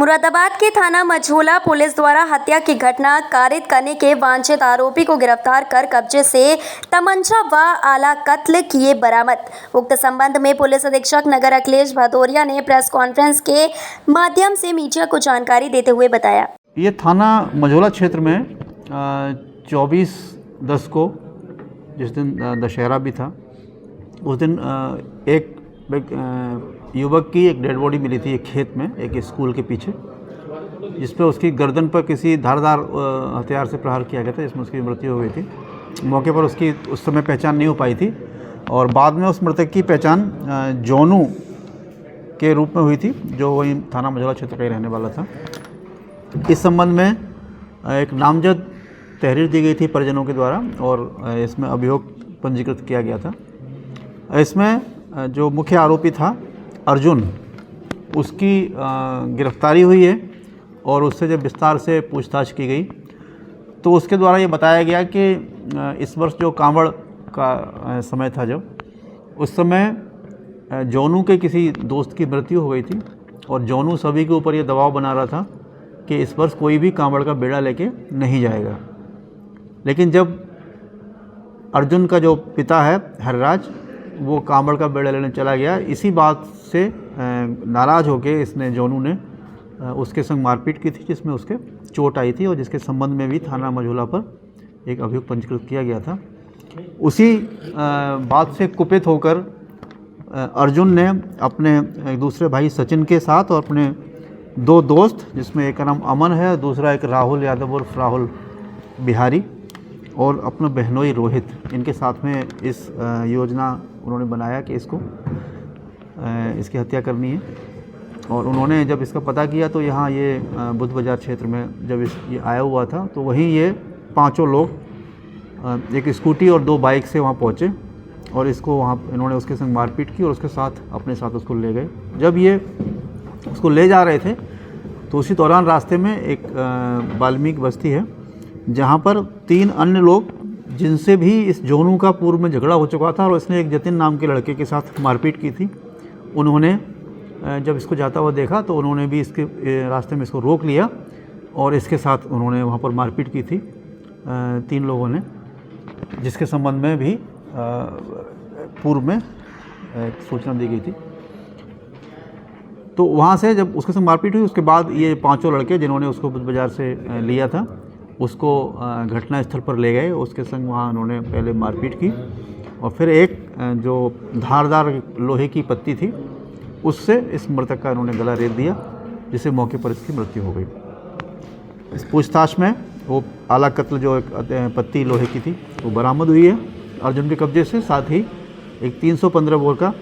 मुरादाबाद के थाना मझोला पुलिस द्वारा हत्या की घटना कारित करने के वांछित आरोपी को गिरफ्तार कर कब्जे से तमंचा व आला कत्ल किए बरामद। उक्त संबंध में पुलिस अधीक्षक नगर अखिलेश भदौरिया ने प्रेस कॉन्फ्रेंस के माध्यम से मीडिया को जानकारी देते हुए बताया। ये थाना मझोला क्षेत्र में 24/10 को, जिस दिन दशहरा भी था, उस दिन एक युवक की एक डेड बॉडी मिली थी एक खेत में, एक स्कूल के पीछे, जिस पर उसकी गर्दन पर किसी धारदार हथियार से प्रहार किया गया था, जिसमें उसकी मृत्यु हो गई थी। मौके पर उसकी उस समय पहचान नहीं हो पाई थी और बाद में उस मृतक की पहचान जोनू के रूप में हुई थी, जो वही थाना मझोला क्षेत्र का ही रहने वाला था। इस संबंध में एक नामजद तहरीर दी गई थी परिजनों के द्वारा और इसमें अभियोग पंजीकृत किया गया था। इसमें जो मुख्य आरोपी था अर्जुन, उसकी गिरफ्तारी हुई है और उससे जब विस्तार से पूछताछ की गई तो उसके द्वारा ये बताया गया कि इस वर्ष जो कांवड़ का समय था, जब उस समय जोनू के किसी दोस्त की मृत्यु हो गई थी और जोनू सभी के ऊपर ये दबाव बना रहा था कि इस वर्ष कोई भी कांवड़ का बेड़ा लेके नहीं जाएगा। लेकिन जब अर्जुन का जो पिता है हरराज, वो कांवड़ का बेड़ा लेने चला गया, इसी बात से नाराज़ होकर इसने जोनू ने उसके संग मारपीट की थी, जिसमें उसके चोट आई थी और जिसके संबंध में भी थाना मझोला पर एक अभियोग पंजीकृत किया गया था। उसी बात से कुपित होकर अर्जुन ने अपने एक दूसरे भाई सचिन के साथ और अपने दो दोस्त, जिसमें एक का नाम अमन है, दूसरा एक राहुल यादव और राहुल बिहारी, और अपना बहनोई रोहित, इनके साथ में इस योजना उन्होंने बनाया कि इसकी हत्या करनी है। और उन्होंने जब इसका पता किया तो यहाँ ये बुद्ध बाज़ार क्षेत्र में जब ये आया हुआ था तो वहीं ये पांचों लोग एक स्कूटी और 2 बाइक से वहाँ पहुँचे और इसको वहाँ इन्होंने उसके संग मारपीट की और उसके साथ अपने साथ उसको ले गए। जब ये उसको ले जा रहे थे तो उसी दौरान रास्ते में एक वाल्मीकि बस्ती है, जहाँ पर 3 अन्य लोग, जिनसे भी इस जोनू का पूर्व में झगड़ा हो चुका था और इसने एक जतिन नाम के लड़के के साथ मारपीट की थी, उन्होंने जब इसको जाता हुआ देखा तो उन्होंने भी इसके रास्ते में इसको रोक लिया और इसके साथ उन्होंने वहाँ पर मारपीट की थी 3 लोगों ने, जिसके संबंध में भी पूर्व में सूचना दी गई थी। तो वहाँ से जब उसके संग मारपीट हुई, उसके बाद ये 5 लड़के जिन्होंने उसको बुद्ध बाज़ार से लिया था, उसको घटना स्थल पर ले गए। उसके संग वहाँ उन्होंने पहले मारपीट की और फिर एक जो धारदार लोहे की पत्ती थी, उससे इस मृतक का उन्होंने गला रेत दिया, जिससे मौके पर इसकी मृत्यु हो गई। इस पूछताछ में वो आला कत्ल जो एक पत्ती लोहे की थी वो बरामद हुई है अर्जुन के कब्जे से। साथ ही एक 315 बोर का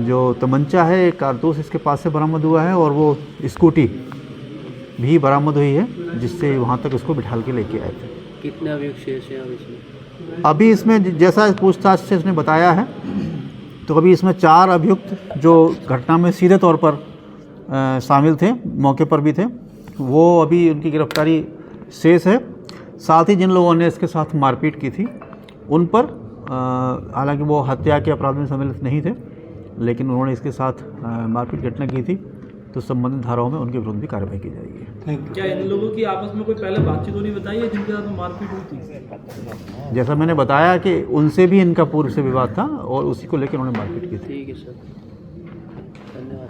जो तमंचा है, एक कारतूस इसके पास से बरामद हुआ है और वो स्कूटी भी बरामद हुई है, जिससे वहाँ तक उसको बिठाल के लेके आए थे। कितने अभियुक्त शेष हैं इसमें? अभी इसमें जैसा पूछताछ से उसने बताया है तो अभी इसमें 4 अभियुक्त जो घटना में सीधे तौर पर शामिल थे, मौके पर भी थे, वो अभी उनकी गिरफ्तारी शेष है। साथ ही जिन लोगों ने इसके साथ मारपीट की थी उन पर हालांकि वो हत्या के अपराध में सम्मिलित नहीं थे, लेकिन उन्होंने इसके साथ मारपीट घटना की थी, तो संबंधित धाराओं में उनके विरुद्ध भी कार्रवाई की जाएगी। क्या इन लोगों की आपस में कोई पहले बातचीत होनी बताई है जिनके साथ मारपीट हुई थी? जैसा मैंने बताया कि उनसे भी इनका पूर्व से विवाद था और उसी को लेकर उन्होंने मारपीट की थी। ठीक है सर, धन्यवाद।